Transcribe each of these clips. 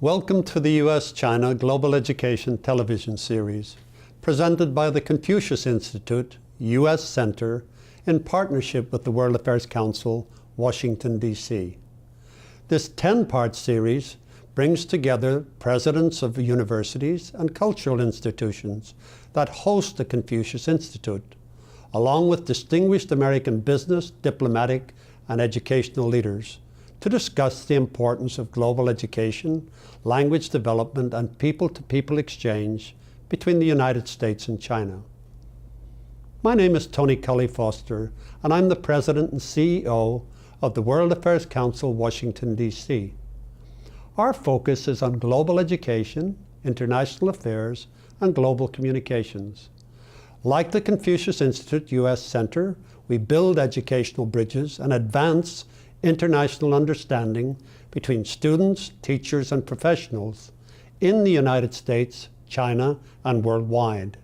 Welcome to the U.S.-China Global Education television series, presented by the Confucius Institute U.S. Center in partnership with the World Affairs Council, Washington, D.C. This 10-part series brings together presidents of universities and cultural institutions that host the Confucius Institute, along with distinguished American business, diplomatic, and educational leaders, to discuss the importance of global education, language development, and people-to-people exchange between the United States and China. My name is Tony Cully Foster, and I'm the President and CEO of the World Affairs Council, Washington, D.C. Our focus is on global education, international affairs, and global communications. Like the Confucius Institute U.S. Center, we build educational bridges and advance international understanding between students, teachers, and professionals in the United States, China, and worldwide.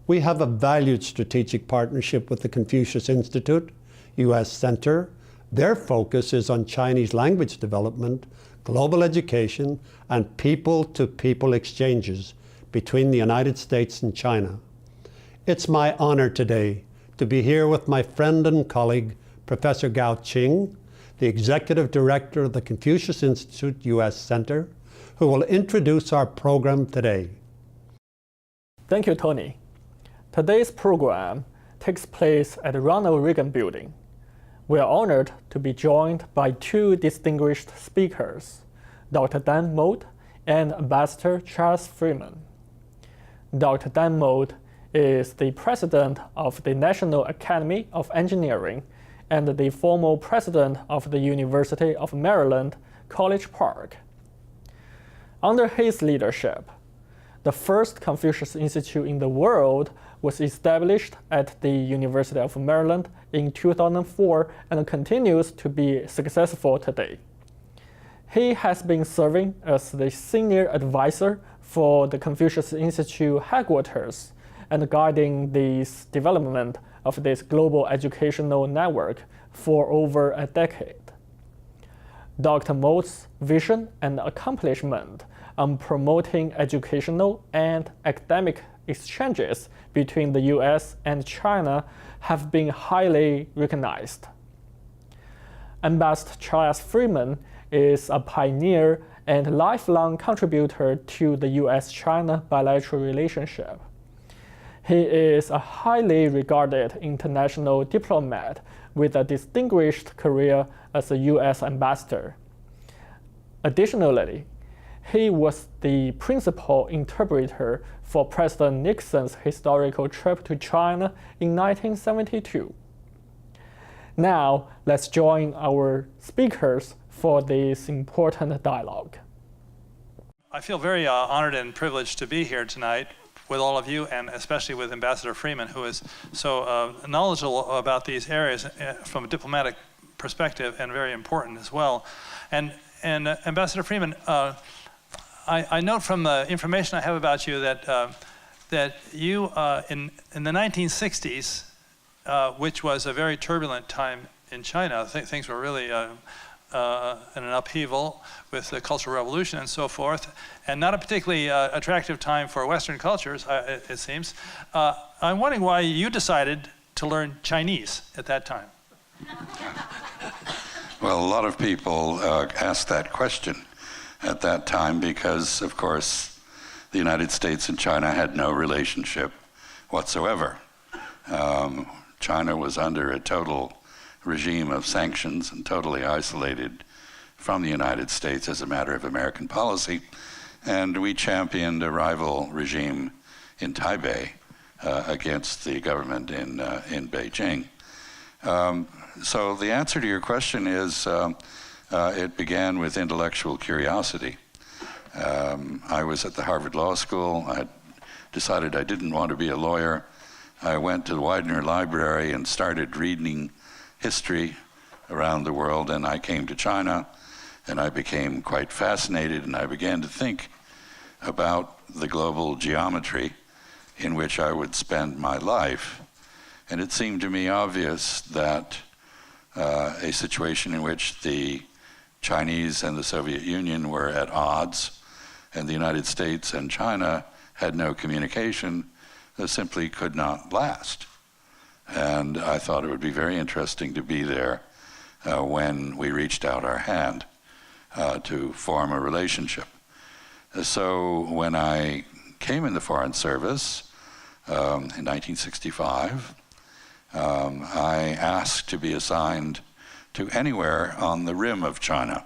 We have a valued strategic partnership with the Confucius Institute U.S. Center. Their focus is on Chinese language development, global education, and people-to-people exchanges between the United States and China. It's my honor today to be here with my friend and colleague, Professor Gao Qing, the Executive Director of the Confucius Institute U.S. Center, who will introduce our program today. Thank you, Tony. Today's program takes place at the Ronald Reagan Building. We are honored to be joined by two distinguished speakers, Dr. Dan Mote and Ambassador Charles Freeman. Dr. Dan Mote is the President of the National Academy of Engineering and the former President of the University of Maryland, College Park. Under his leadership, the first Confucius Institute in the world was established at the University of Maryland in 2004 and continues to be successful today. He has been serving as the senior advisor for the Confucius Institute headquarters and guiding the development of this global educational network for over a decade. Dr. Mote's vision and accomplishment on promoting educational and academic exchanges between the U.S. and China have been highly recognized. Ambassador Charles Freeman is a pioneer and lifelong contributor to the U.S.-China bilateral relationship. He is a highly regarded international diplomat with a distinguished career as a U.S. ambassador. Additionally, he was the principal interpreter for President Nixon's historical trip to China in 1972. Now, let's join our speakers for this important dialogue. I feel very honored and privileged to be here tonight with all of you, and especially with Ambassador Freeman, who is so knowledgeable about these areas from a diplomatic perspective and very important as well. And Ambassador Freeman, I note from the information I have about you that you, in the 1960s, which was a very turbulent time in China, things were really in an upheaval with the Cultural Revolution and so forth, and not a particularly attractive time for Western cultures, it seems. I'm wondering why you decided to learn Chinese at that time. Well, a lot of people asked that question at that time because, of course, the United States and China had no relationship whatsoever. China was under a total regime of sanctions and totally isolated from the United States as a matter of American policy, and we championed a rival regime in Taipei against the government in Beijing. So the answer to your question is it began with intellectual curiosity. I was at the Harvard Law School. I decided I didn't want to be a lawyer. I went to the Widener Library and started reading history around the world, and I came to China, and I became quite fascinated, and I began to think about the global geometry in which I would spend my life. And it seemed to me obvious that a situation in which the Chinese and the Soviet Union were at odds, and the United States and China had no communication, that simply could not last. And I thought it would be very interesting to be there when we reached out our hand to form a relationship. So when I came in the Foreign Service in 1965, I asked to be assigned to anywhere on the rim of China.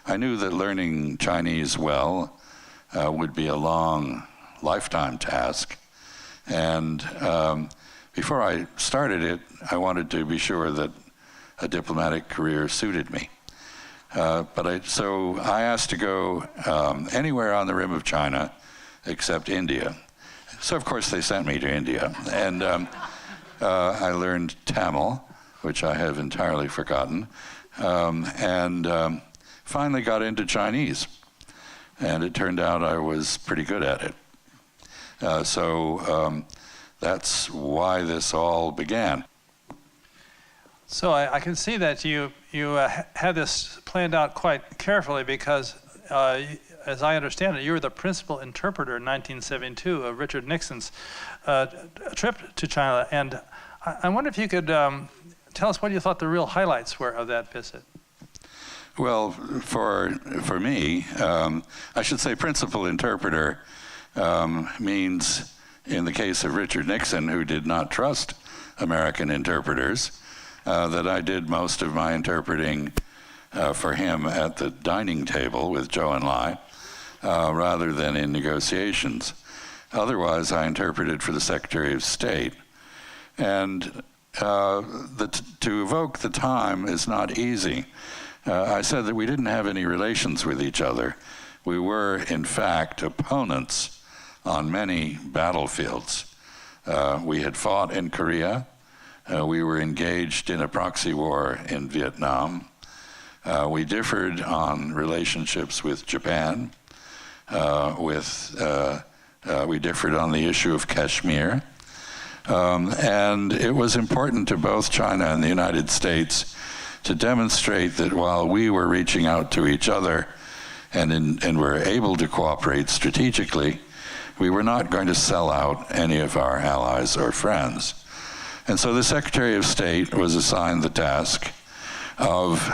I knew that learning Chinese well would be a long lifetime task, and before I started it, I wanted to be sure that a diplomatic career suited me. So I asked to go anywhere on the rim of China except India. So of course they sent me to India, and I learned Tamil, which I have entirely forgotten, and finally got into Chinese. And it turned out I was pretty good at it. So that's why this all began. So I can see that you had this planned out quite carefully because, as I understand it, you were the principal interpreter in 1972 of Richard Nixon's trip to China. And I wonder if you could tell us what you thought the real highlights were of that visit. Well, for me, I should say principal interpreter means, in the case of Richard Nixon, who did not trust American interpreters, that I did most of my interpreting for him at the dining table with Zhou Enlai, rather than in negotiations. Otherwise, I interpreted for the Secretary of State. And to evoke the time is not easy. I said that we didn't have any relations with each other. We were, in fact, opponents on many battlefields. We had fought in Korea. We were engaged in a proxy war in Vietnam. We differed on relationships with Japan. We differed on the issue of Kashmir. And it was important to both China and the United States to demonstrate that while we were reaching out to each other and were able to cooperate strategically, we were not going to sell out any of our allies or friends. And so the Secretary of State was assigned the task of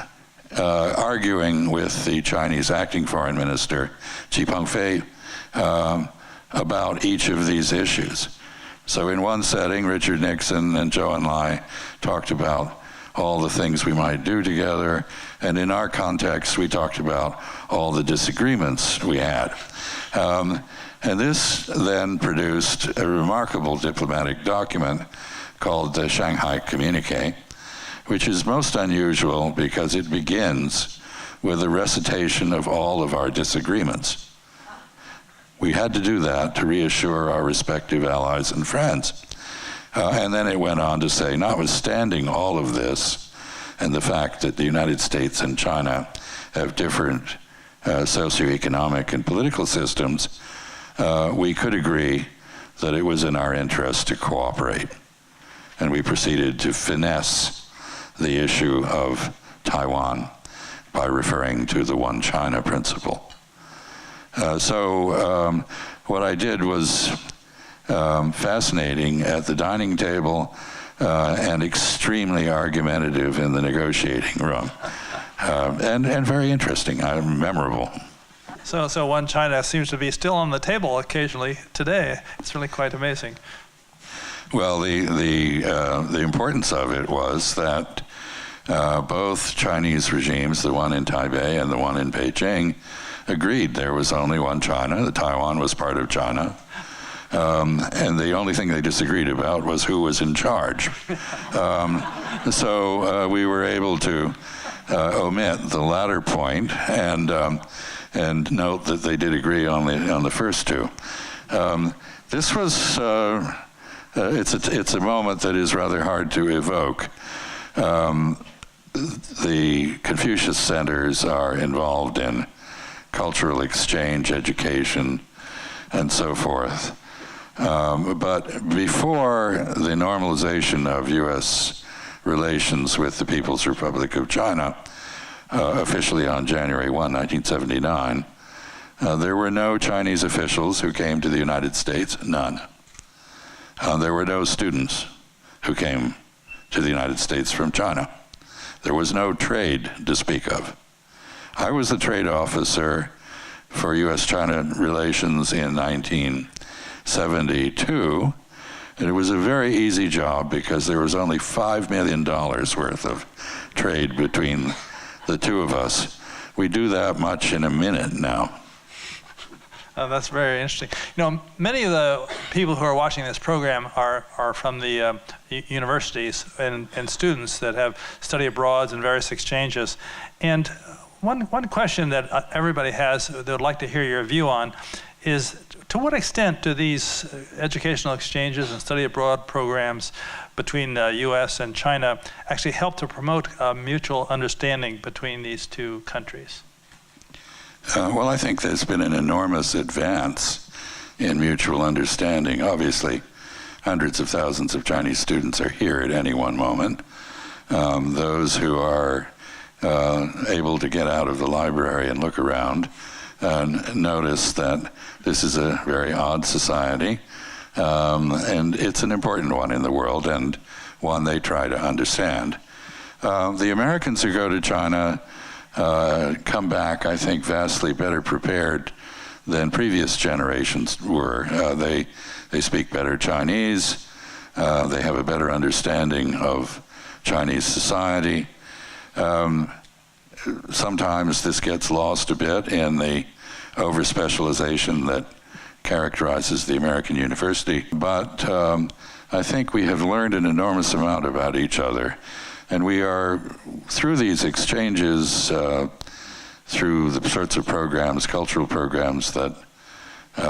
arguing with the Chinese acting foreign minister, Xi Pengfei, about each of these issues. So in one setting, Richard Nixon and Zhou Enlai talked about all the things we might do together, and in our context, we talked about all the disagreements we had. And this then produced a remarkable diplomatic document called the Shanghai Communique, which is most unusual because it begins with a recitation of all of our disagreements. We had to do that to reassure our respective allies and friends. And then it went on to say, notwithstanding all of this, and the fact that the United States and China have different socioeconomic and political systems, we could agree that it was in our interest to cooperate. And we proceeded to finesse the issue of Taiwan by referring to the One China principle. So what I did was fascinating at the dining table and extremely argumentative in the negotiating room. And very interesting, memorable. So One China seems to be still on the table occasionally today. It's really quite amazing. Well, the importance of it was that both Chinese regimes, the one in Taipei and the one in Beijing, agreed there was only one China, that Taiwan was part of China, and the only thing they disagreed about was who was in charge. So we were able to omit the latter point and note that they did agree on the first two. This was it's a moment that is rather hard to evoke. The Confucius centers are involved in cultural exchange, education, and so forth. But before the normalization of U.S. relations with the People's Republic of China, officially on January 1, 1979, there were no Chinese officials who came to the United States, none. There were no students who came to the United States from China. There was no trade to speak of. I was the trade officer for U.S.-China relations in 1972, and it was a very easy job because there was only $5 million worth of trade between the two of us. We do that much in a minute now. That's very interesting. You know, many of the people who are watching this program are from the universities and students that have study abroads and various exchanges. And one question that everybody has that would like to hear your view on is, to what extent do these educational exchanges and study abroad programs between the U.S. and China actually help to promote mutual understanding between these two countries? Well, I think there's been an enormous advance in mutual understanding. Obviously, hundreds of thousands of Chinese students are here at any one moment. Those who are able to get out of the library and look around notice that this is a very odd society, and it's an important one in the world and one they try to understand. The Americans who go to China come back, I think, vastly better prepared than previous generations were. They speak better Chinese. They have a better understanding of Chinese society. Sometimes this gets lost a bit in the over-specialization that characterizes the American university. But I think we have learned an enormous amount about each other. And we are, through these exchanges, through the sorts of programs, cultural programs that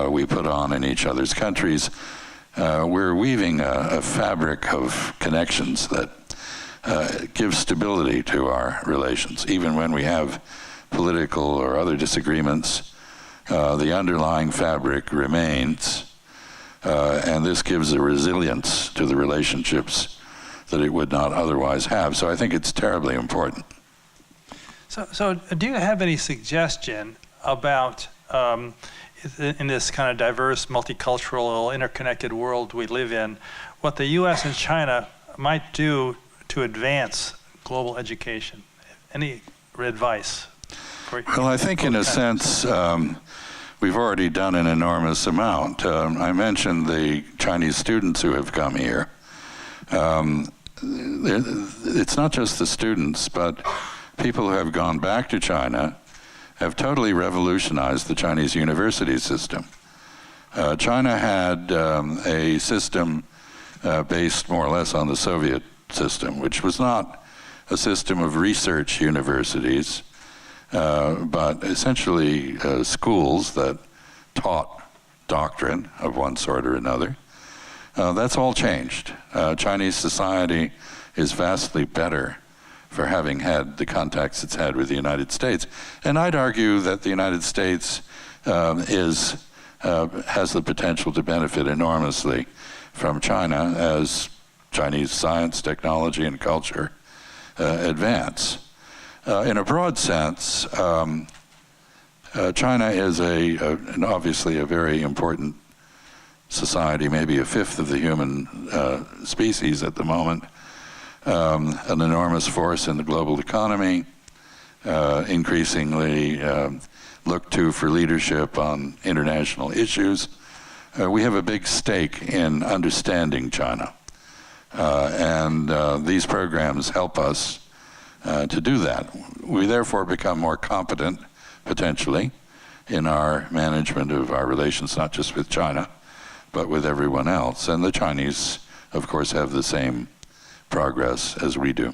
we put on in each other's countries, we're weaving a fabric of connections that gives stability to our relations. Even when we have political or other disagreements, the underlying fabric remains, and this gives a resilience to the relationships that it would not otherwise have. So I think it's terribly important. So do you have any suggestion about, in this kind of diverse, multicultural, interconnected world we live in, what the U.S. and China might do to advance global education? Any advice? Well, I think in a sense, we've already done an enormous amount. I mentioned the Chinese students who have come here. It's not just the students, but people who have gone back to China have totally revolutionized the Chinese university system. China had a system based more or less on the Soviet system, which was not a system of research universities, but essentially schools that taught doctrine of one sort or another. That's all changed. Chinese society is vastly better for having had the contacts it's had with the United States. And I'd argue that the United States has the potential to benefit enormously from China as Chinese science, technology, and culture advance. In a broad sense, China is obviously a very important society, maybe a fifth of the human species at the moment, an enormous force in the global economy, increasingly looked to for leadership on international issues. We have a big stake in understanding China, and these programs help us to do that. We therefore become more competent, potentially, in our management of our relations, not just with China, but with everyone else. And the Chinese, of course, have the same progress as we do.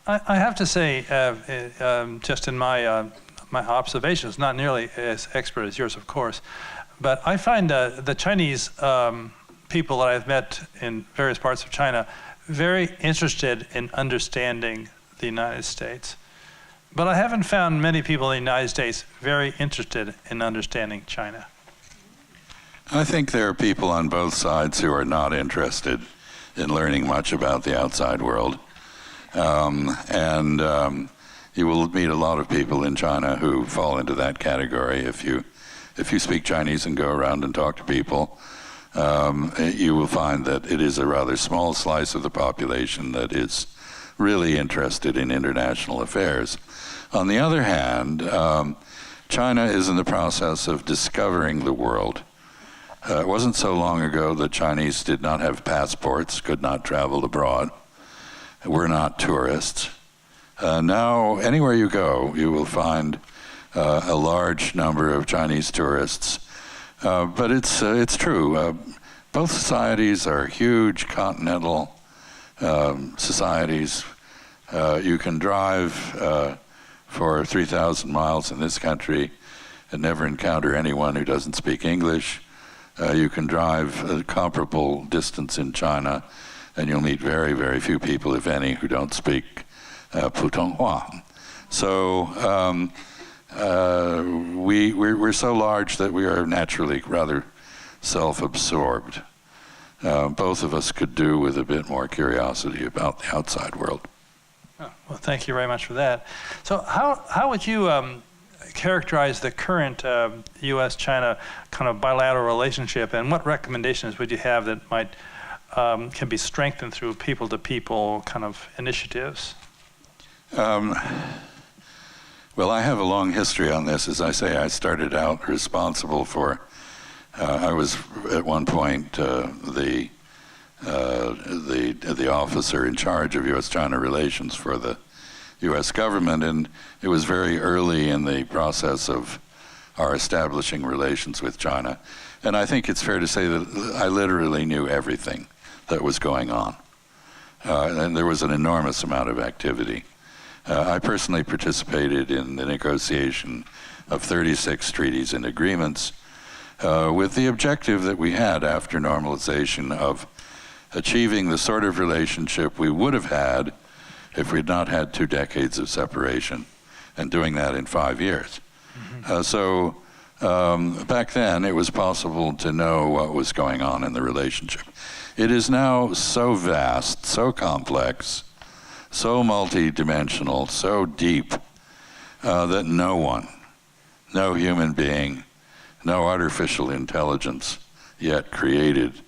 I have to say, just in my observations, not nearly as expert as yours, of course, but I find the Chinese people that I've met in various parts of China very interested in understanding the United States. But I haven't found many people in the United States very interested in understanding China. I think there are people on both sides who are not interested in learning much about the outside world. you will meet a lot of people in China who fall into that category. If you speak Chinese and go around and talk to people, you will find that it is a rather small slice of the population that is really interested in international affairs. On the other hand, China is in the process of discovering the world. It wasn't so long ago that Chinese did not have passports, could not travel abroad, were not tourists. Now, anywhere you go, you will find a large number of Chinese tourists. But it's true. Both societies are huge continental societies. You can drive for 3,000 miles in this country and never encounter anyone who doesn't speak English. You can drive a comparable distance in China, and you'll meet very, very few people, if any, who don't speak Putonghua. So we're so large that we are naturally rather self-absorbed. Both of us could do with a bit more curiosity about the outside world. Oh, well, thank you very much for that. So how would you characterize the current U.S.-China kind of bilateral relationship, and what recommendations would you have that might can be strengthened through people-to-people kind of initiatives? Well, I have a long history on this. As I say, I started out responsible for, I was at one point the officer in charge of U.S.-China relations for the U.S. government, and it was very early in the process of our establishing relations with China. And I think it's fair to say that I literally knew everything that was going on. And there was an enormous amount of activity. I personally participated in the negotiation of 36 treaties and agreements with the objective that we had after normalization of achieving the sort of relationship we would have had if we'd not had 2 decades of separation, and doing that in 5 years. Mm-hmm. So back then, it was possible to know what was going on in the relationship. It is now so vast, so complex, so multi-dimensional, so deep, that no one, no human being, no artificial intelligence yet created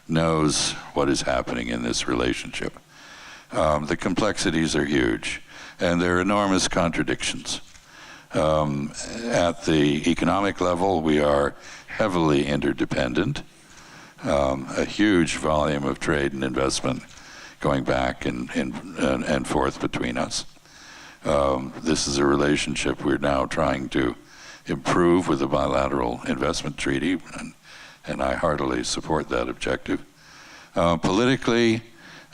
knows what is happening in this relationship. The complexities are huge, and there are enormous contradictions. At the economic level, we are heavily interdependent, a huge volume of trade and investment going back and forth between us. This is a relationship we're now trying to improve with the bilateral investment treaty, and I heartily support that objective. Politically,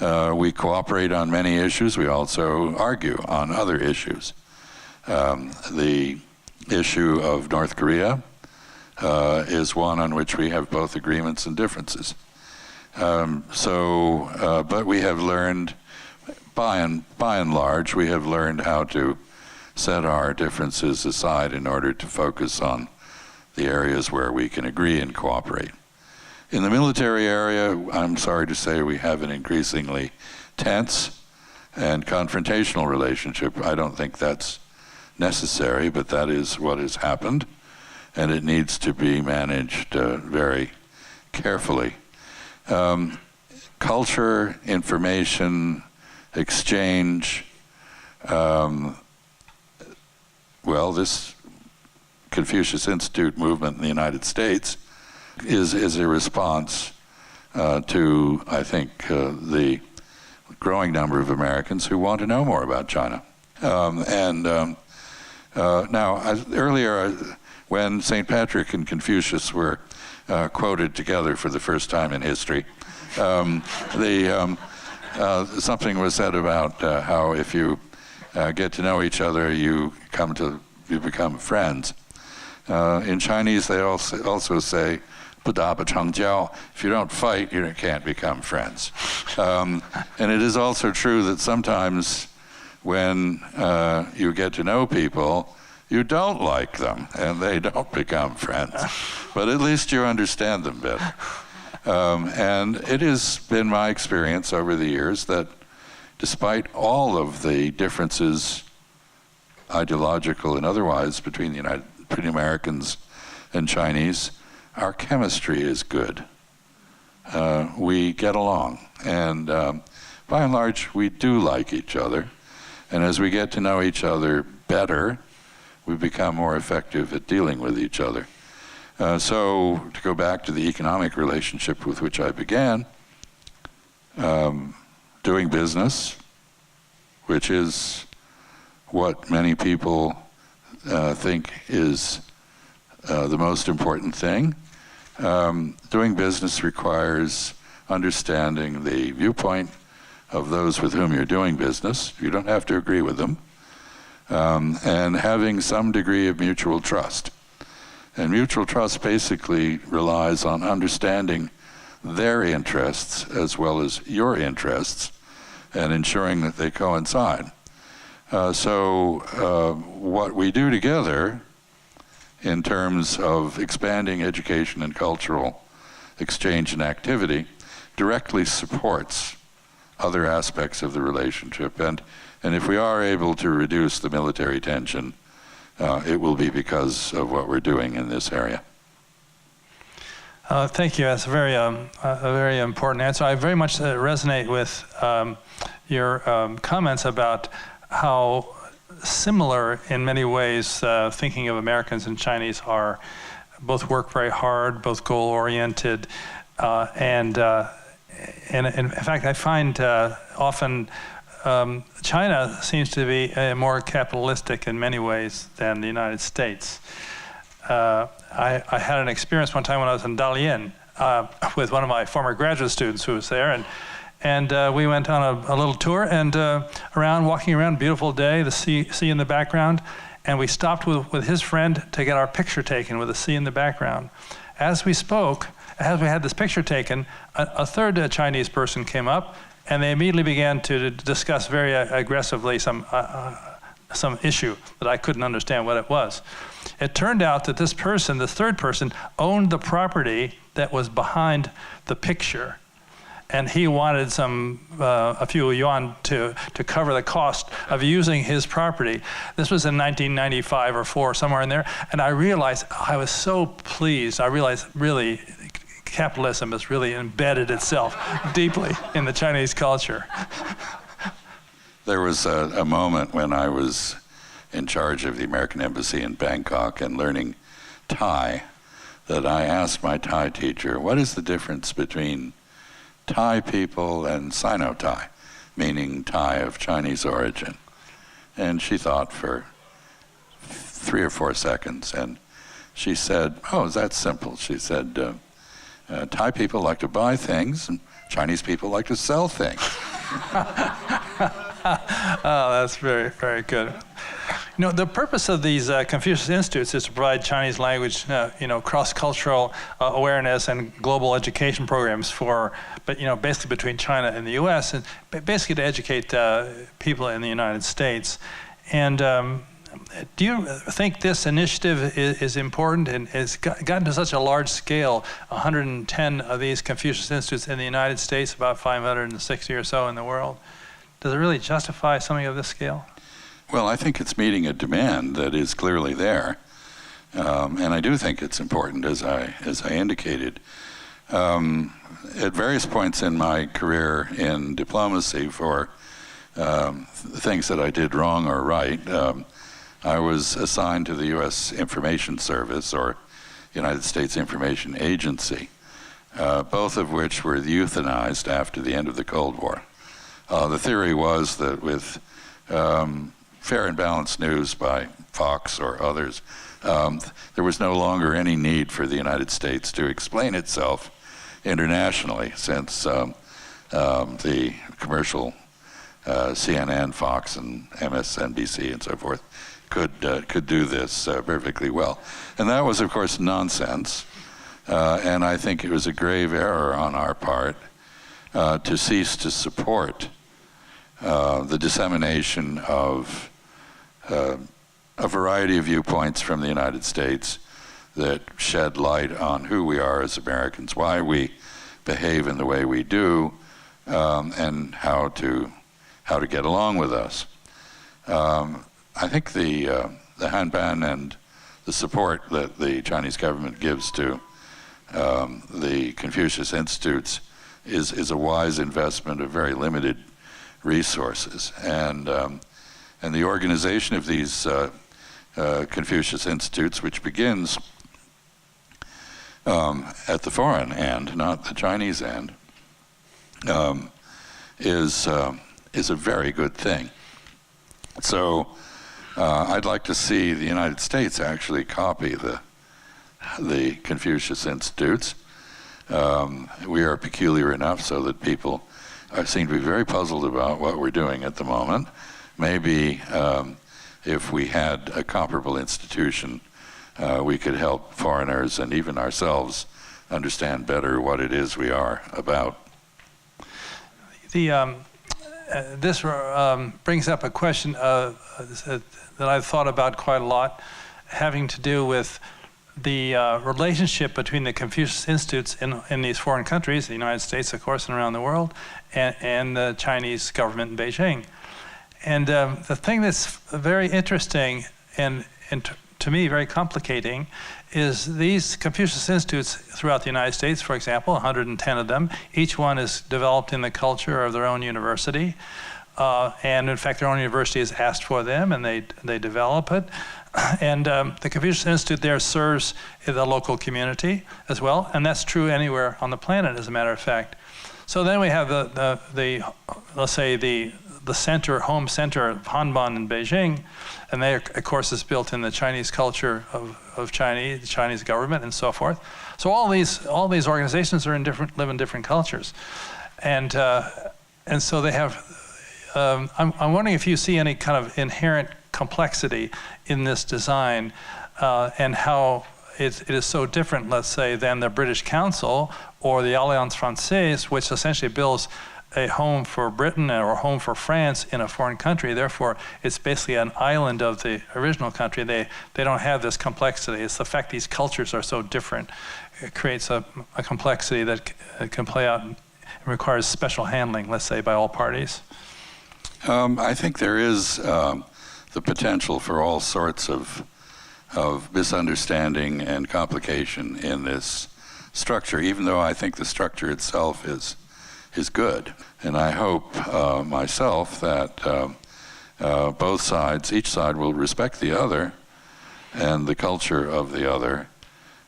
we cooperate on many issues. We also argue on other issues. The issue of North Korea is one on which we have both agreements and differences. But we have learned, by and large, we have learned how to set our differences aside in order to focus on the areas where we can agree and cooperate. In the military area, I'm sorry to say we have an increasingly tense and confrontational relationship. I don't think that's necessary, but that is what has happened, and it needs to be managed very carefully. Culture, information, exchange, well, this Confucius Institute movement in the United States is a response to, I think, the growing number of Americans who want to know more about China. Now, earlier, when St. Patrick and Confucius were quoted together for the first time in history, something was said about how if you get to know each other, you become friends. In Chinese, they also say, 不打不成交. If you don't fight, you can't become friends. And it is also true that sometimes when you get to know people, you don't like them, and they don't become friends. But at least you understand them better. And it has been my experience over the years that despite all of the differences ideological and otherwise, between Americans and Chinese, our chemistry is good. We get along, and by and large, we do like each other. And as we get to know each other better, we become more effective at dealing with each other. So to go back to the economic relationship with which I began, doing business, which is what many people think is the most important thing. Doing business requires understanding the viewpoint of those with whom you're doing business. You don't have to agree with them. And having some degree of mutual trust. And mutual trust basically relies on understanding their interests as well as your interests and ensuring that they coincide. So what we do together in terms of expanding education and cultural exchange and activity directly supports other aspects of the relationship. And if we are able to reduce the military tension, it will be because of what we're doing in this area. Thank you. That's a very important answer. I very much resonate with your comments about how similar in many ways thinking of Americans and Chinese are. Both work very hard, both goal-oriented, and in fact, I find often China seems to be more capitalistic in many ways than the United States. I had an experience one time when I was in Dalian with one of my former graduate students who was there, and we went on a little tour and walking around, beautiful day, the sea in the background, and we stopped with his friend to get our picture taken with the sea in the background. As we spoke, as we had this picture taken, a third Chinese person came up, and they immediately began to discuss very aggressively some issue that I couldn't understand what it was. It turned out that this person, this third person, owned the property that was behind the picture, and he wanted a few yuan to cover the cost of using his property. This was in 1995 or 4, somewhere in there, and I realized, I was so pleased. I realized really capitalism has really embedded itself deeply in the Chinese culture. There was a moment when I was in charge of the American Embassy in Bangkok and learning Thai that I asked my Thai teacher, what is the difference between Thai people and Sino-Thai, meaning Thai of Chinese origin? And she thought for 3 or 4 seconds, and she said, oh, that's simple. She said, Thai people like to buy things, and Chinese people like to sell things. Oh, that's very, very good. You know, the purpose of these Confucius Institutes is to provide Chinese language, cross-cultural awareness and global education programs basically between China and the U.S., and basically to educate people in the United States. And do you think this initiative is important and has gotten to such a large scale, 110 of these Confucius Institutes in the United States, about 560 or so in the world? Does it really justify something of this scale? Well, I think it's meeting a demand that is clearly there. And I do think it's important, as I indicated. At various points in my career in diplomacy for things that I did wrong or right, I was assigned to the U.S. Information Service, or United States Information Agency, both of which were euthanized after the end of the Cold War. The theory was that with fair and balanced news by Fox or others, there was no longer any need for the United States to explain itself internationally, since the commercial CNN, Fox, and MSNBC and so forth could do this perfectly well. And that was, of course, nonsense. And I think it was a grave error on our part to cease to support the dissemination of a variety of viewpoints from the United States that shed light on who we are as Americans, why we behave in the way we do, and how to get along with us. I think the hanban and the support that the Chinese government gives to the Confucius Institutes is a wise investment of very limited resources, and the organization of these Confucius Institutes, which begins at the foreign end, not the Chinese end, is a very good thing. So I'd like to see the United States actually copy the Confucius Institutes. We are peculiar enough so that people seem to be very puzzled about what we're doing at the moment. Maybe if we had a comparable institution, we could help foreigners and even ourselves understand better what it is we are about. This brings up a question that I've thought about quite a lot, having to do with the relationship between the Confucius Institutes in these foreign countries, the United States, of course, and around the world, and the Chinese government in Beijing. And the thing that's very interesting and to me very complicating is these Confucius Institutes throughout the United States, for example, 110 of them, each one is developed in the culture of their own university. And in fact, their own university has asked for them, and they develop it. And the Confucius Institute there serves the local community as well, and that's true anywhere on the planet, as a matter of fact. So then we have the let's say the home center of Hanban in Beijing, and they, of course, is built in the Chinese culture of the Chinese government and so forth. So all these organizations are live in different cultures, and so they have. I'm wondering if you see any kind of inherent complexity in this design, and how it is so different, let's say, than the British Council or the Alliance Française, which essentially builds a home for Britain or a home for France in a foreign country. Therefore, it's basically an island of the original country. They don't have this complexity. It's the fact these cultures are so different. It creates a complexity that can play out and requires special handling, let's say, by all parties. I think there is the potential for all sorts of misunderstanding and complication in this structure, even though I think the structure itself is good. And I hope myself that both sides, each side will respect the other and the culture of the other,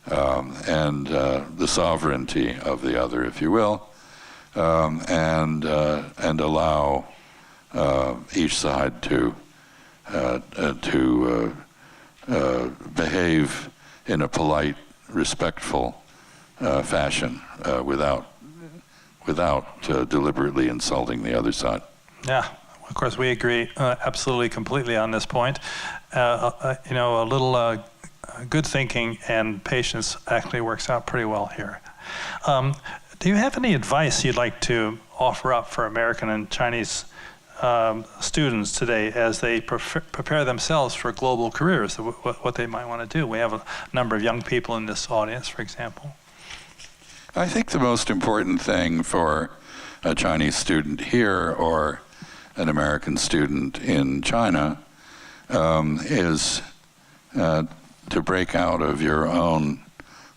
and the sovereignty of the other, if you will, and allow each side to behave in a polite, respectful fashion without deliberately insulting the other side. Yeah, of course we agree absolutely completely on this point. A little good thinking and patience actually works out pretty well here. Do you have any advice you'd like to offer up for American and Chinese students today as they prepare themselves for global careers, what they might want to do? We have a number of young people in this audience, for example. I think the most important thing for a Chinese student here or an American student in China is to break out of your own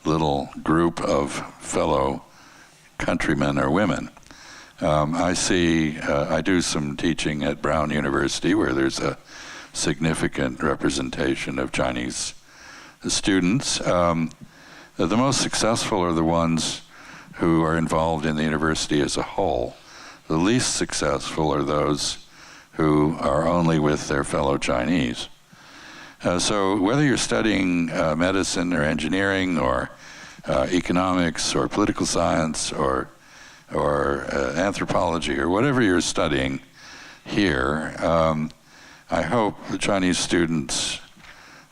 little group of fellow countrymen or women. I do some teaching at Brown University where there's a significant representation of Chinese students. The most successful are the ones who are involved in the university as a whole. The least successful are those who are only with their fellow Chinese. So whether you're studying medicine or engineering or economics or political science or anthropology or whatever you're studying here, I hope the Chinese students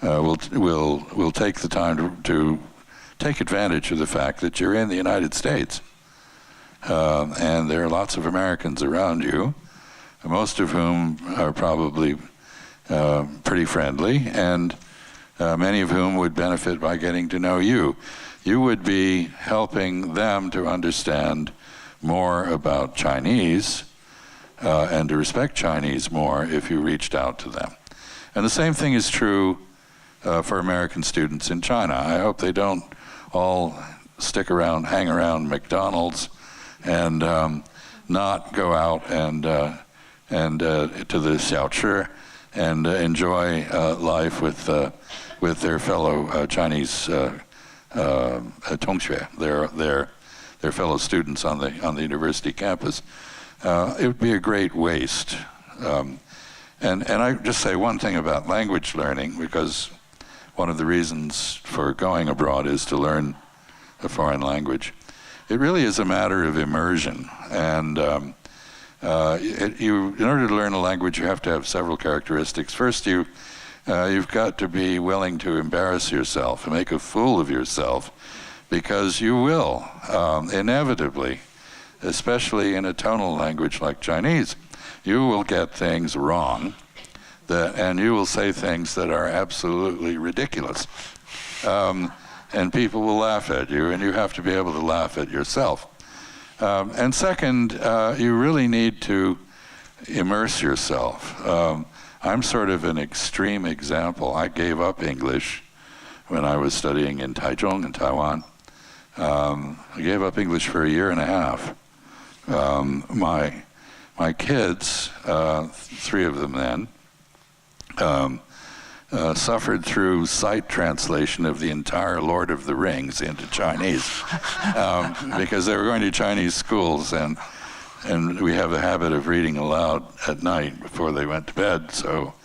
will take the time to take advantage of the fact that you're in the United States. And there are lots of Americans around you, most of whom are probably pretty friendly, and many of whom would benefit by getting to know you. You would be helping them to understand more about Chinese and to respect Chinese more if you reached out to them. And the same thing is true for American students in China. I hope they don't all hang around McDonald's and not go out and to the xiaochi and enjoy life with their fellow Chinese tongxue, their fellow students on the university campus. It would be a great waste. And I just say one thing about language learning, because one of the reasons for going abroad is to learn a foreign language. It really is a matter of immersion. And in order to learn a language, you have to have several characteristics. First, you've got to be willing to embarrass yourself and make a fool of yourself, because you will, inevitably, especially in a tonal language like Chinese, you will get things wrong, and you will say things that are absolutely ridiculous. And people will laugh at you, and you have to be able to laugh at yourself. And second, you really need to immerse yourself. I'm sort of an extreme example. I gave up English when I was studying in Taichung in Taiwan. I gave up English for 1.5 years. My kids, 3 of them then, suffered through sight translation of the entire Lord of the Rings into Chinese because they were going to Chinese schools, and we have a habit of reading aloud at night before they went to bed. So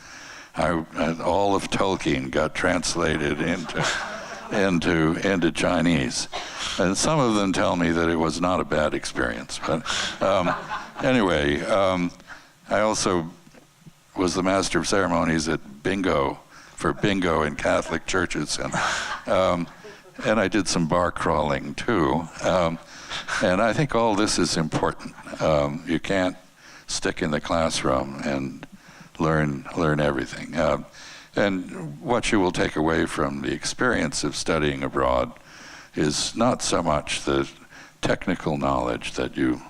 all of Tolkien got translated into Chinese, and some of them tell me that it was not a bad experience. But anyway, I also was the master of ceremonies at bingo in Catholic churches, and I did some bar crawling too. And I think all this is important. You can't stick in the classroom and learn everything. And what you will take away from the experience of studying abroad is not so much the technical knowledge that you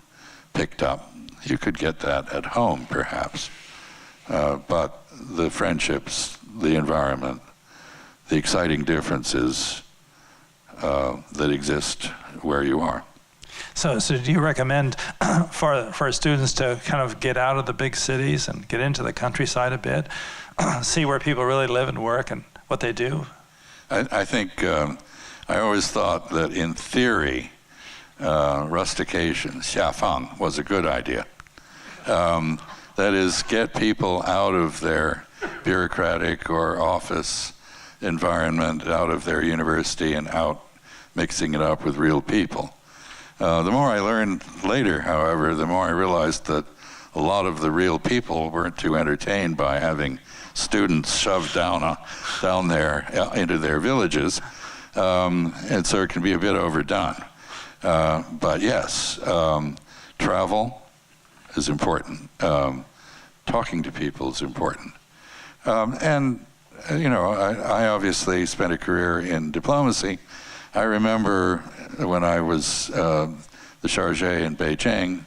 picked up. You could get that at home, perhaps. But the friendships, the environment, the exciting differences that exist where you are. So do you recommend for students to kind of get out of the big cities and get into the countryside a bit, see where people really live and work and what they do? I think I always thought that in theory, rustication, 下放, was a good idea. That is, get people out of their bureaucratic or office environment, out of their university, and out mixing it up with real people. The more I learned later, however, the more I realized that a lot of the real people weren't too entertained by having students shoved down there into their villages, and so it can be a bit overdone. But yes, travel is important. Talking to people is important. And, you know, I obviously spent a career in diplomacy. I remember when I was the charge in Beijing,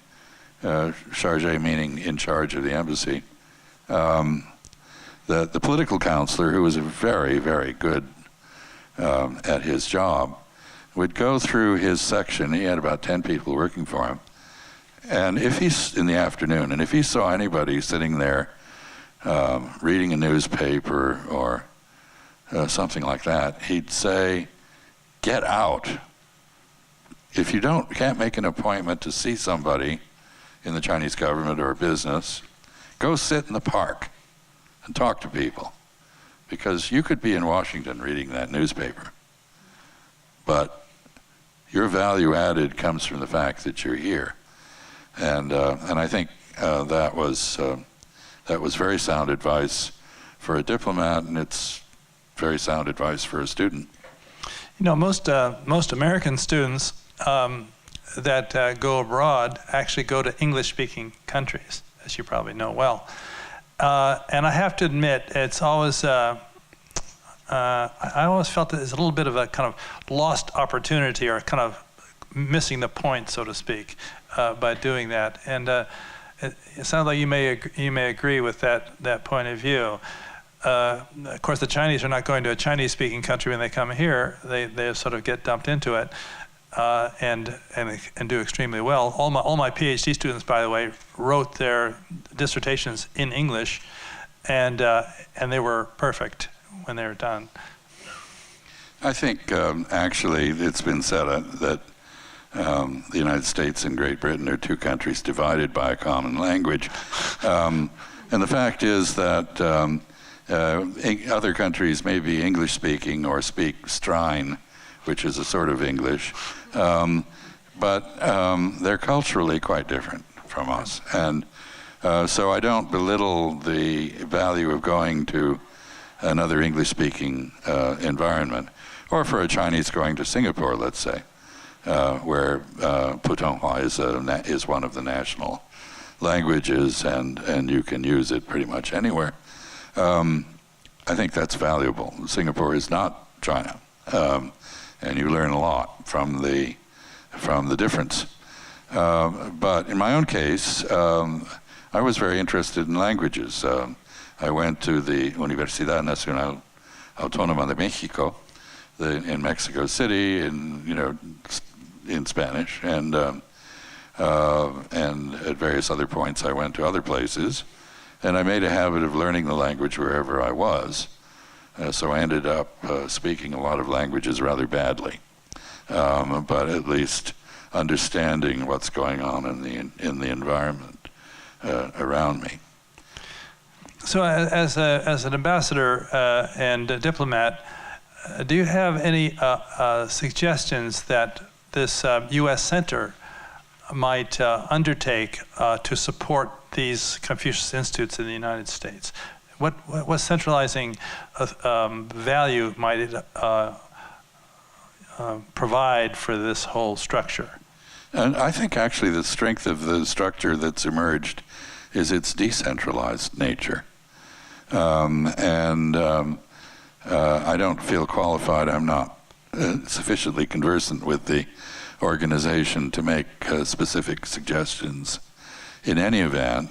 charge meaning in charge of the embassy, the political counselor, who was very, very good at his job, would go through his section. He had about 10 people working for him. And if he's in the afternoon, and if he saw anybody sitting there reading a newspaper or something like that, he'd say, "Get out. If you can't make an appointment to see somebody in the Chinese government or business, go sit in the park and talk to people, because you could be in Washington reading that newspaper, but your value added comes from the fact that you're here." And I think that was very sound advice for a diplomat, and it's very sound advice for a student. You know, most American students that go abroad actually go to English-speaking countries, as you probably know well. And I have to admit, it's always I always felt that there's a little bit of a kind of lost opportunity, or kind of missing the point, so to speak, by doing that. And it sounds like you may agree with that point of view. of course, the Chinese are not going to a Chinese-speaking country when they come here. They sort of get dumped into it and do extremely well. All my PhD students, by the way, wrote their dissertations in English, and they were perfect when they were done. I think actually it's been said that the United States and Great Britain are two countries divided by a common language. And the fact is that other countries may be English-speaking or speak Strine, which is a sort of English, but they're culturally quite different from us. And so I don't belittle the value of going to another English-speaking environment, or for a Chinese going to Singapore, let's say, where Putonghua is one of the national languages, and you can use it pretty much anywhere. I think that's valuable. Singapore is not China, and you learn a lot from the difference. But in my own case, I was very interested in languages. I went to the Universidad Nacional Autónoma de Mexico in Mexico City, in Spanish, and at various other points I went to other places, and I made a habit of learning the language wherever I was. So I ended up speaking a lot of languages rather badly, but at least understanding what's going on in the environment around me. So, as an ambassador and a diplomat, do you have any suggestions that this U.S. Center might undertake to support these Confucius Institutes in the United States? What centralizing value might it provide for this whole structure? And I think actually the strength of the structure that's emerged is its decentralized nature. I don't feel qualified. I'm not sufficiently conversant with the organization to make specific suggestions in any event.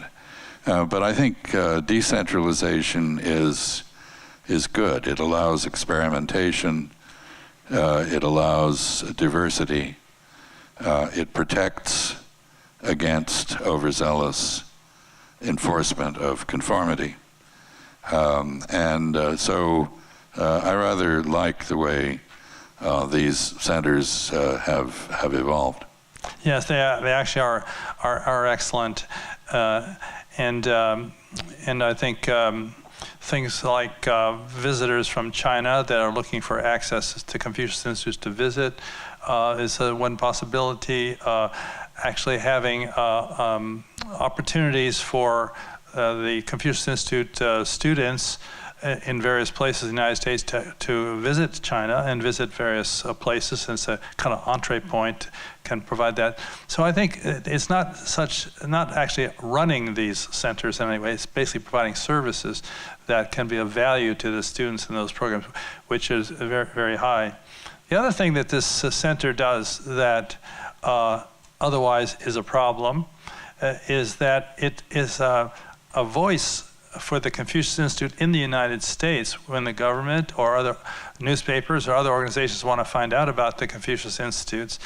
But I think decentralization is good. It allows experimentation. It allows diversity. It protects against overzealous enforcement of conformity. So I rather like the way these centers have evolved. Yes, they actually are excellent, and I think things like visitors from China that are looking for access to Confucius Institutes to visit is one possibility. Actually having opportunities for the Confucius Institute students in various places in the United States to visit China and visit various places, and it's a kind of entree point, can provide that. So I think it's not actually running these centers in any way, it's basically providing services that can be of value to the students in those programs, which is very, very high. The other thing that this center does that otherwise is a problem is that it is a voice for the Confucius Institute in the United States when the government or other newspapers or other organizations want to find out about the Confucius Institutes.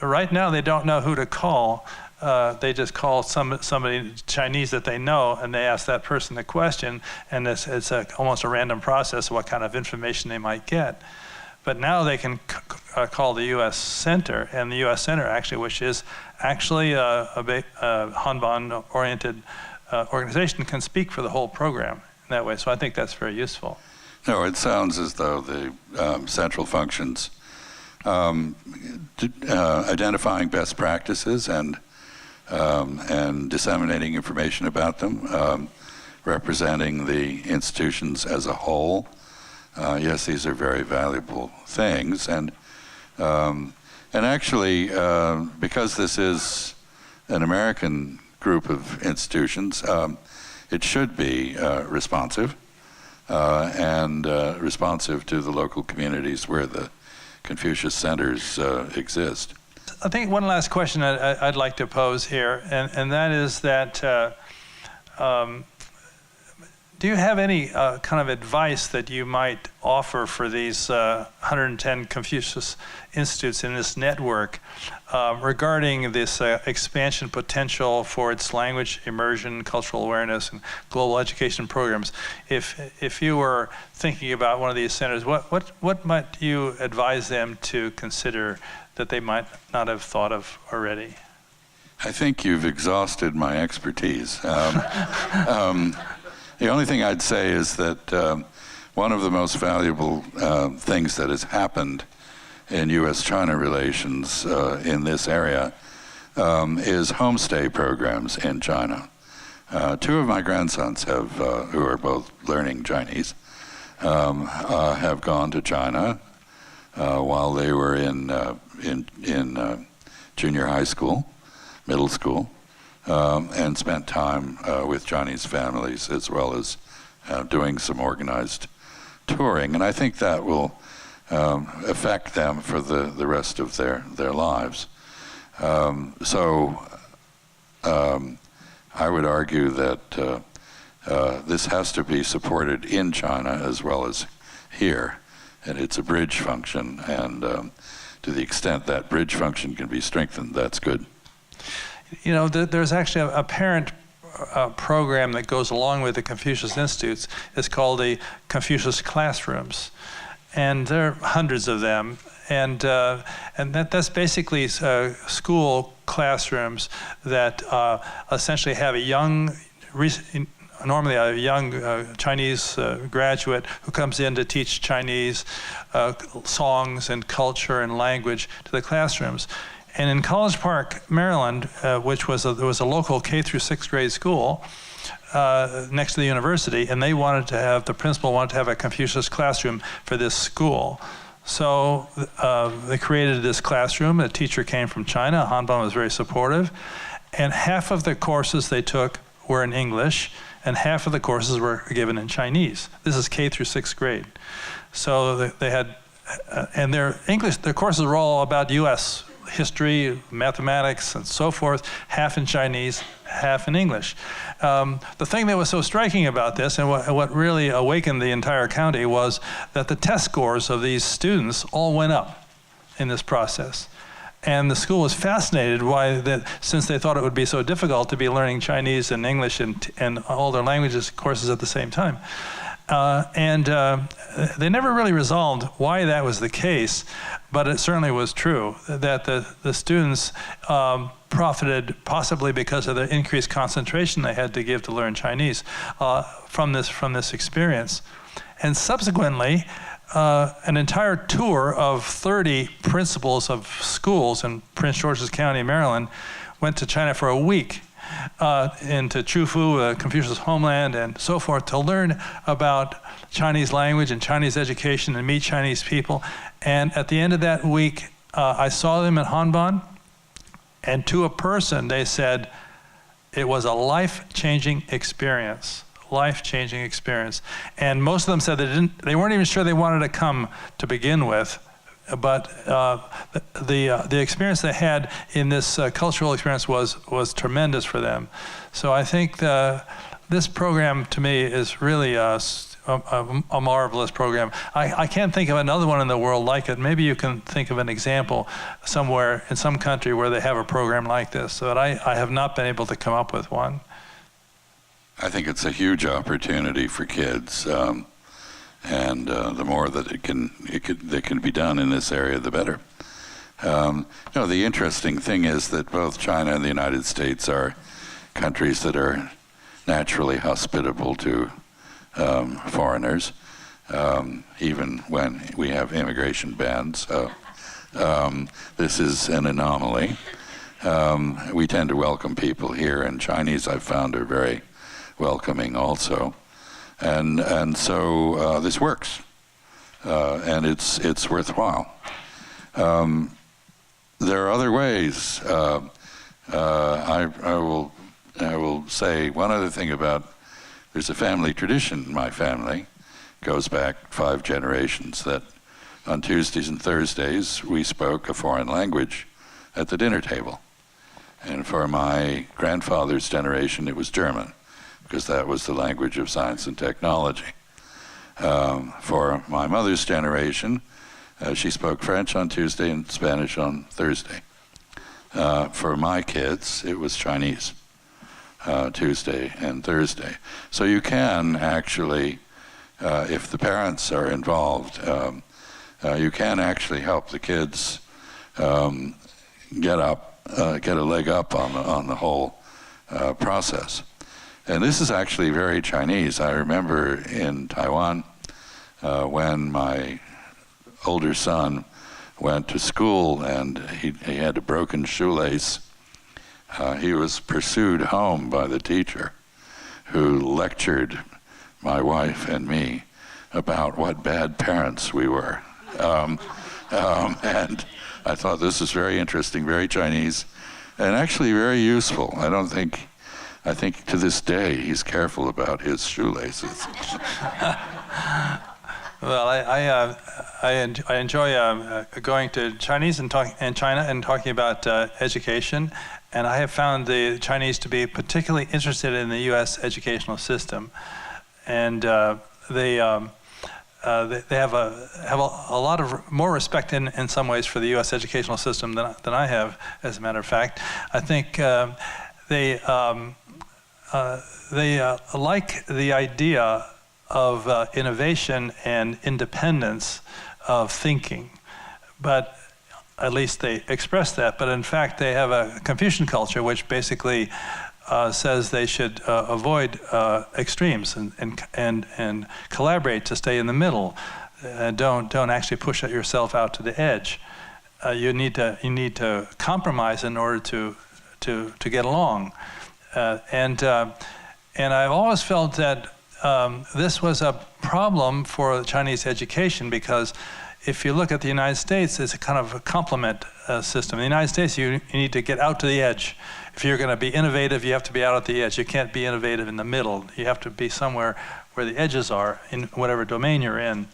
Right now they don't know who to call. They just call somebody Chinese that they know, and they ask that person a question, and it's almost a random process of what kind of information they might get. But now they can call the U.S. Center, and the U.S. Center actually, which is actually a Hanban-oriented organization, can speak for the whole program in that way. So I think that's very useful. No, it sounds as though the central functions, identifying best practices and disseminating information about them, representing the institutions as a whole. Yes, these are very valuable things, and actually, because this is an American group of institutions, it should be responsive and responsive to the local communities where the Confucius centers exist. I think one last question I'd like to pose here, and that is that Do you have any kind of advice that you might offer for these 110 Confucius Institutes in this network regarding this expansion potential for its language immersion, cultural awareness, and global education programs? If you were thinking about one of these centers, what might you advise them to consider that they might not have thought of already? I think you've exhausted my expertise. The only thing I'd say is that one of the most valuable things that has happened in U.S.-China relations in this area is homestay programs in China. Two of my grandsons who are both learning Chinese, have gone to China while they were in junior high school, middle school, and spent time with Chinese families as well as doing some organized touring. And I think that will affect them for the rest of their lives. So I would argue that this has to be supported in China as well as here. And it's a bridge function, and to the extent that bridge function can be strengthened, that's good. You know, there's actually a parent program that goes along with the Confucius Institutes. It's called the Confucius Classrooms, and there are hundreds of them. And that's basically school classrooms that essentially have normally a young Chinese graduate who comes in to teach Chinese songs and culture and language to the classrooms. And in College Park, Maryland, which was there was a local K through 6th grade school next to the university, and the principal wanted to have a Confucius classroom for this school. So they created this classroom. A teacher came from China. Hanban was very supportive. And half of the courses they took were in English, and half of the courses were given in Chinese. This is K through 6th grade. So they had, and their courses were all about U.S. history, mathematics, and so forth, half in Chinese, half in English. The thing that was so striking about this, and what really awakened the entire county, was that the test scores of these students all went up in this process. And the school was fascinated since they thought it would be so difficult to be learning Chinese and English and all their languages courses at the same time. They never really resolved why that was the case, but it certainly was true that the students profited, possibly because of the increased concentration they had to give to learn Chinese from this experience. And subsequently, an entire tour of 30 principals of schools in Prince George's County, Maryland, went to China for a week. Into Chufu, Confucius' homeland, and so forth, to learn about Chinese language and Chinese education and meet Chinese people. And at the end of that week, I saw them in Hanban, and to a person, they said it was a life-changing experience. Life-changing experience. And most of them said they weren't even sure they wanted to come to begin with. But the experience they had in this cultural experience was tremendous for them. So I think this program, to me, is really a marvelous program. I can't think of another one in the world like it. Maybe you can think of an example somewhere in some country where they have a program like this. But I have not been able to come up with one. I think it's a huge opportunity for kids. And the more that that can be done in this area, the better. The interesting thing is that both China and the United States are countries that are naturally hospitable to foreigners, even when we have immigration bans. This is an anomaly. We tend to welcome people here, and Chinese, I've found, are very welcoming also. And so this works, and it's worthwhile. There are other ways. I will say one other thing about. There's a family tradition in my family, goes back 5 generations, that on Tuesdays and Thursdays we spoke a foreign language at the dinner table. And for my grandfather's generation, it was German. because that was the language of science and technology. For my mother's generation, she spoke French on Tuesday and Spanish on Thursday. For my kids, it was Chinese, Tuesday and Thursday. So you can actually, if the parents are involved, you can actually help the kids get a leg up on the whole process. And this is actually very Chinese. I remember in Taiwan when my older son went to school and he had a broken shoelace. He was pursued home by the teacher who lectured my wife and me about what bad parents we were. And I thought this is very interesting, very Chinese, and actually very useful. I think to this day he's careful about his shoelaces. Well, I enjoy going to Chinese and China and talking about education, and I have found the Chinese to be particularly interested in the U.S. educational system, and they have a lot of more respect in some ways for the U.S. educational system than I have, as a matter of fact. I think they like the idea of innovation and independence of thinking, but at least they express that. But in fact, they have a Confucian culture which basically says they should avoid extremes and collaborate to stay in the middle. Don't actually push yourself out to the edge. You need to compromise in order to get along. And I've always felt that this was a problem for Chinese education, because if you look at the United States, it's a kind of a complement system. In the United States, you need to get out to the edge. If you're going to be innovative, you have to be out at the edge. You can't be innovative in the middle. You have to be somewhere where the edges are in whatever domain you're in.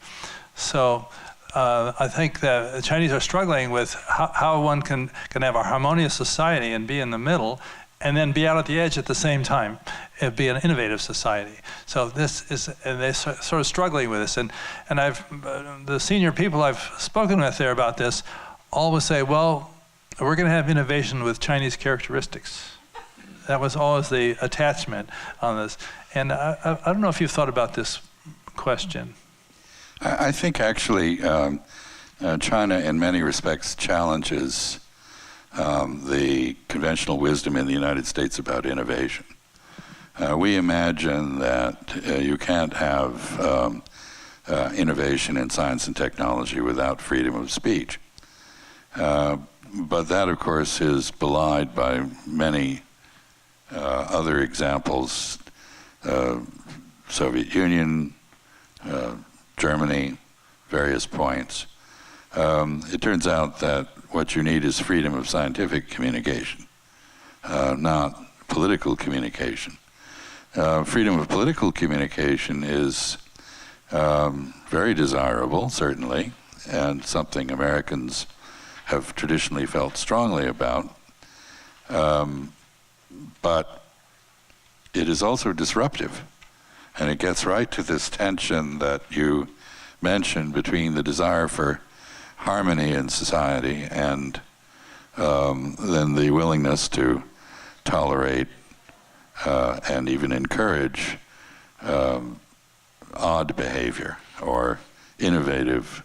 So I think that the Chinese are struggling with how one can have a harmonious society and be in the middle, and then be out at the edge at the same time, and be an innovative society. So this is, and they're sort of struggling with this. And the senior people I've spoken with there about this always say, well, we're going to have innovation with Chinese characteristics. That was always the attachment on this. And I don't know if you've thought about this question. I think actually China in many respects challenges the conventional wisdom in the United States about innovation. We imagine that you can't have innovation in science and technology without freedom of speech. But that, of course, is belied by many other examples. Soviet Union, Germany, various points. It turns out that what you need is freedom of scientific communication, not political communication. Freedom of political communication is very desirable, certainly, and something Americans have traditionally felt strongly about. But it is also disruptive, and it gets right to this tension that you mentioned between the desire for harmony in society and then the willingness to tolerate and even encourage odd behavior or innovative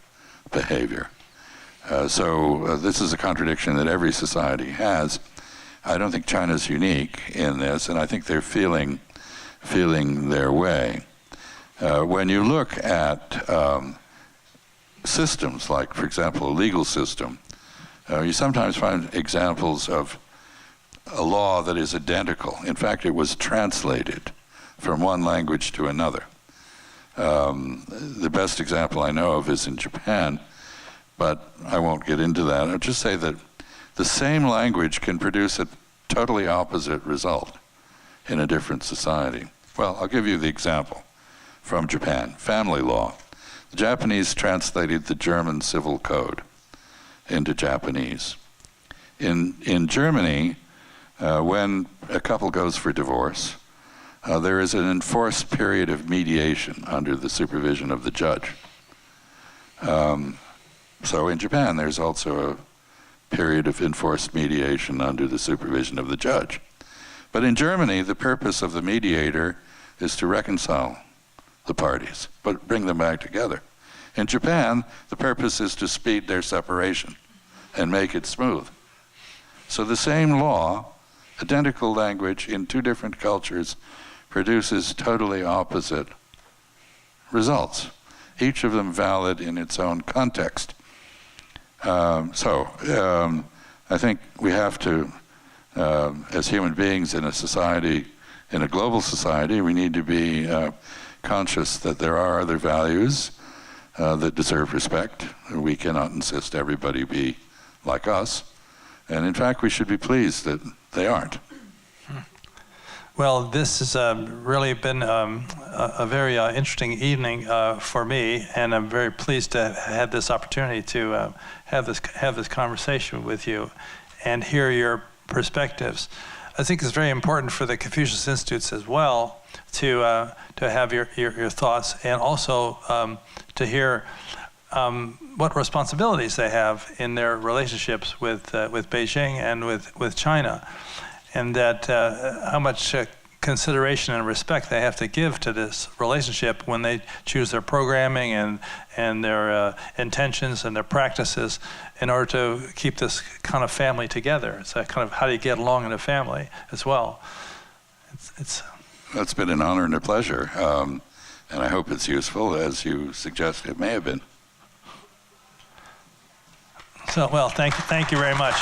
behavior. So this is a contradiction that every society has. I don't think China's unique in this, and I think they're feeling their way. When you look at systems, like, for example, a legal system, you sometimes find examples of a law that is identical. In fact, it was translated from one language to another. The best example I know of is in Japan, but I won't get into that. I'll just say that the same language can produce a totally opposite result in a different society. Well, I'll give you the example from Japan, family law. The Japanese translated the German civil code into Japanese. In Germany, when a couple goes for divorce, there is an enforced period of mediation under the supervision of the judge. So in Japan, there's also a period of enforced mediation under the supervision of the judge. But in Germany, the purpose of the mediator is to reconcile the parties, but bring them back together. In Japan, the purpose is to speed their separation and make it smooth. So the same law, identical language in two different cultures, produces totally opposite results, each of them valid in its own context. I think we have to, as human beings in a society, in a global society, we need to be conscious that there are other values that deserve respect. We cannot insist everybody be like us. And in fact, we should be pleased that they aren't. Well, this has really been a very interesting evening for me, and I'm very pleased to have had this opportunity to have this conversation with you and hear your perspectives. I think it's very important for the Confucius Institutes as well to have your thoughts, and also to hear what responsibilities they have in their relationships with Beijing and with China, and that how much consideration and respect they have to give to this relationship when they choose their programming and their intentions and their practices in order to keep this kind of family together. It's a kind of how do you get along in a family as well. It's been an honor and a pleasure, and I hope it's useful, as you suggest it may have been. So, well, thank you very much.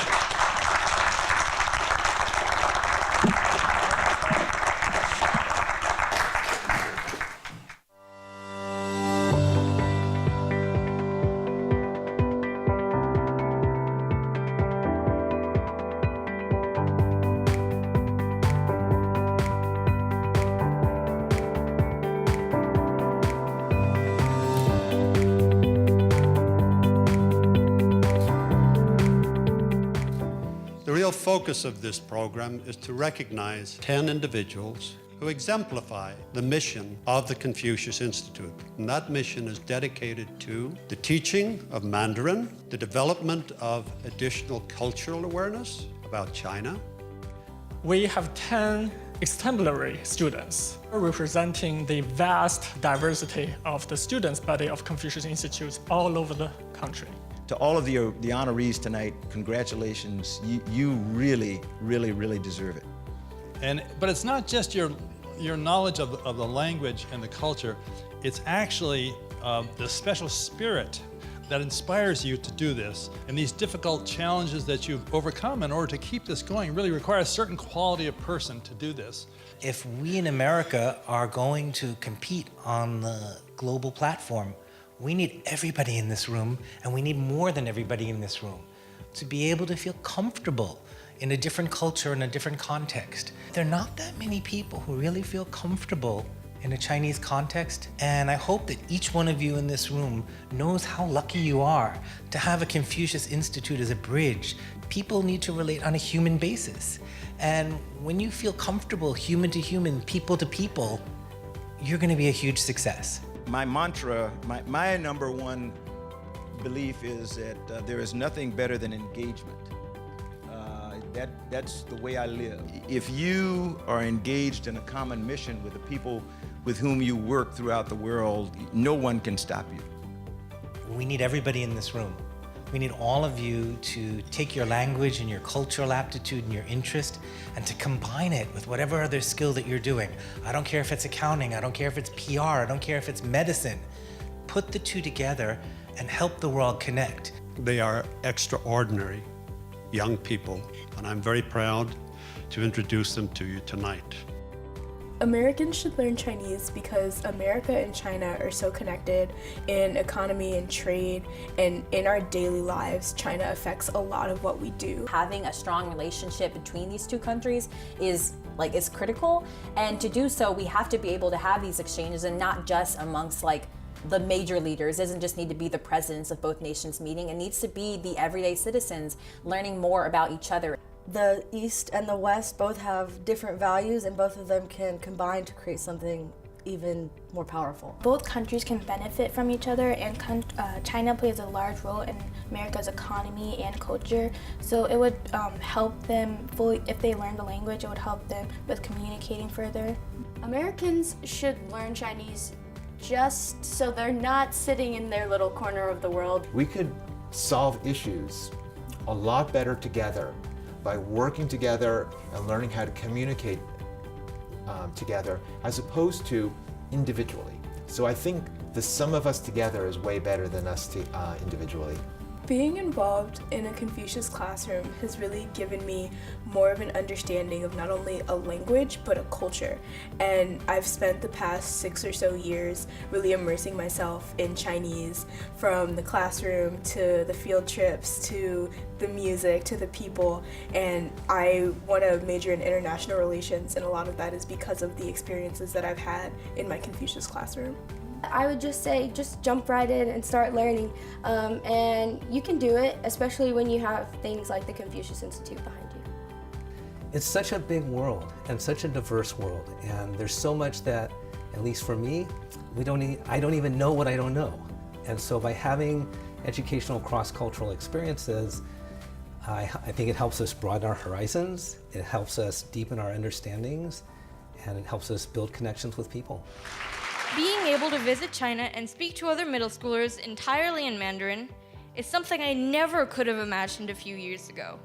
The real focus of this program is to recognize 10 individuals who exemplify the mission of the Confucius Institute. And that mission is dedicated to the teaching of Mandarin, the development of additional cultural awareness about China. We have 10 exemplary students representing the vast diversity of the students body of Confucius Institutes all over the country. To all of the honorees tonight, congratulations. You really, really, really deserve it. But it's not just your knowledge of the language and the culture, it's actually the special spirit that inspires you to do this. And these difficult challenges that you've overcome in order to keep this going really require a certain quality of person to do this. If we in America are going to compete on the global platform, we need everybody in this room, and we need more than everybody in this room, to be able to feel comfortable in a different culture, in a different context. There are not that many people who really feel comfortable in a Chinese context, and I hope that each one of you in this room knows how lucky you are to have a Confucius Institute as a bridge. People need to relate on a human basis, and when you feel comfortable human to human, people to people, you're going to be a huge success. My mantra, my number one belief is that there is nothing better than engagement. That's the way I live. If you are engaged in a common mission with the people with whom you work throughout the world, no one can stop you. We need everybody in this room. We need all of you to take your language and your cultural aptitude and your interest and to combine it with whatever other skill that you're doing. I don't care if it's accounting, I don't care if it's PR, I don't care if it's medicine. Put the two together and help the world connect. They are extraordinary young people, and I'm very proud to introduce them to you tonight. Americans should learn Chinese because America and China are so connected in economy and trade, and in our daily lives, China affects a lot of what we do. Having a strong relationship between these two countries is critical, and to do so, we have to be able to have these exchanges, and not just amongst the major leaders. It doesn't just need to be the presidents of both nations meeting. It needs to be the everyday citizens learning more about each other. the East and the West both have different values, and both of them can combine to create something even more powerful. Both countries can benefit from each other, and China plays a large role in America's economy and culture. So it would help them fully, if they learn the language, it would help them with communicating further. Americans should learn Chinese just so they're not sitting in their little corner of the world. We could solve issues a lot better together by working together and learning how to communicate together, as opposed to individually. So I think the sum of us together is way better than us individually. Being involved in a Confucius classroom has really given me more of an understanding of not only a language, but a culture. And I've spent the past 6 or so years really immersing myself in Chinese, from the classroom to the field trips to the music to the people. And I want to major in international relations, and a lot of that is because of the experiences that I've had in my Confucius classroom. I would just say, just jump right in and start learning. And you can do it, especially when you have things like the Confucius Institute behind you. It's such a big world and such a diverse world, and there's so much that, at least for me, I don't even know what I don't know. And so by having educational cross-cultural experiences, I think it helps us broaden our horizons, it helps us deepen our understandings, and it helps us build connections with people. Being able to visit China and speak to other middle schoolers entirely in Mandarin is something I never could have imagined a few years ago.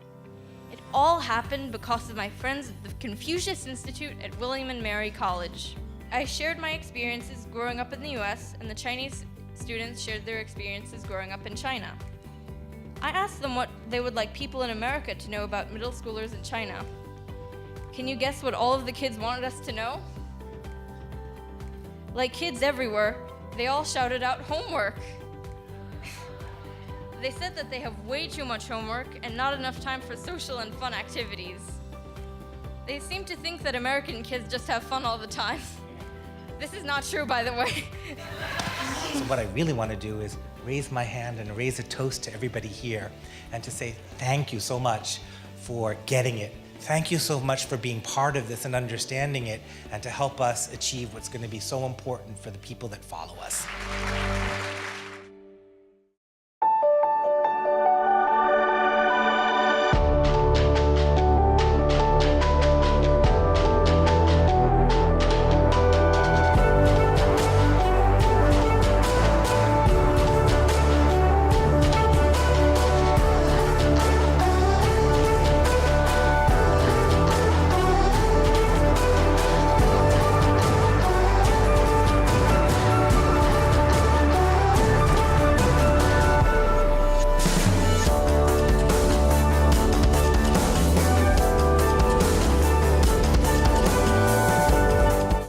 It all happened because of my friends at the Confucius Institute at William and Mary College. I shared my experiences growing up in the U.S., and the Chinese students shared their experiences growing up in China. I asked them what they would like people in America to know about middle schoolers in China. Can you guess what all of the kids wanted us to know? Like kids everywhere, they all shouted out homework. They said that they have way too much homework and not enough time for social and fun activities. They seem to think that American kids just have fun all the time. This is not true, by the way. So what I really want to do is raise my hand and raise a toast to everybody here, and to say thank you so much for getting it. Thank you so much for being part of this and understanding it, and to help us achieve what's going to be so important for the people that follow us.